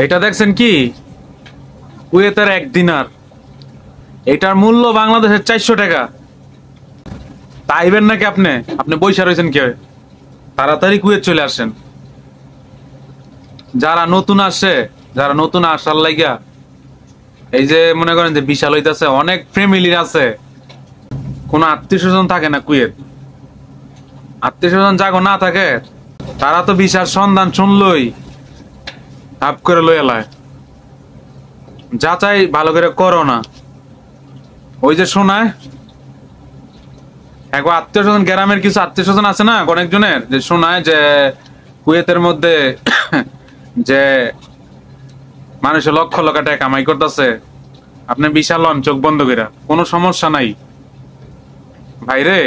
এটা দেখছেন কি? কুয়েতের 1 দিনার। এটার মূল্য বাংলাদেশের 400 টাকা। তাইবেন নাকি আপনি? আপনি বইসা রয়েছেন কে? তাড়াতাড়ি কুয়েত চলে আসেন। যারা নতুন আসার লাইগা এই যে মনে করেন যে বিশাল হইতাছে, অনেক ফ্যামিলির আছে, কোনো আত্মীয় স্বজন থাকে না কুয়েত। আত্মীয় স্বজন যাগো না থাকে, তারা তো ভিসার সন্ধান শুনলই হাফ করে লই এলায়। যাচাই ভালো করে করো না। ওই যে শোনায় একবার আত্মীয় স্বজন, গ্রামের কিছু আত্মীয় স্বজন আছে না অনেকজনের, যে শোনায় যে কুয়েতের মধ্যে যে মানুষের লক্ষ লক্ষ টাকা কামাই করতেছে, আপনি বিশাল লন চোখ বন্ধ করে, কোনো সমস্যা নাই। ভাইরে,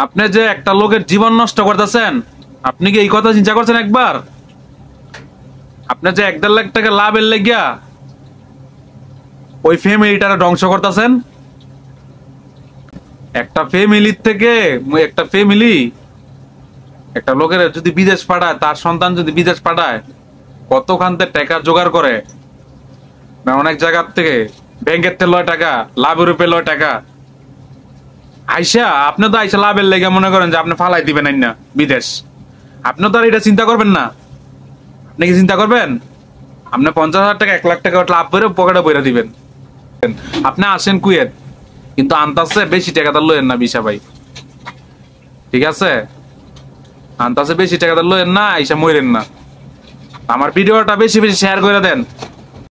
আপনি যে একটা লোকের জীবন নষ্ট করতেছেন, আপনি কি এই কথা চিন্তা করছেন একবার? আপনি যে 1-1.5 লাখ টাকা লাভের লেগিয়া ওই ফ্যামিলিটারে ধ্বংস করতেছেন। একটা ফ্যামিলির থেকে একটা লোকের যদি বিদেশ পাঠায়, তার সন্তান যদি বিদেশ পাঠায়, কতখান থেকে টাকা জোগাড় করে না, অনেক জায়গার থেকে ব্যাংকের থেকে লয় টাকা, লাভের উপরে লয় টাকা। আপনি তো আইসা লাভের লেগে মনে করেন যে আপনি ফালাই দিবেন না বিদেশ। আপনি তো আর এটা চিন্তা করবেন না। আপনি কি চিন্তা করবেন? আপনি 50,000 টাকা 1 লাখ টাকা লাভ করে পকেটে বইরা দিবেন। আপনি আসেন কুয়েত, কিন্তু আনতাছে বেশি টাকা তার লইেন না ভিসা ভাই, ঠিক আছে? আনতাছে বেশি টাকা তার লইেন না, আইসা মরেন না। আমার ভিডিওটা বেশি বেশি শেয়ার করে দেন।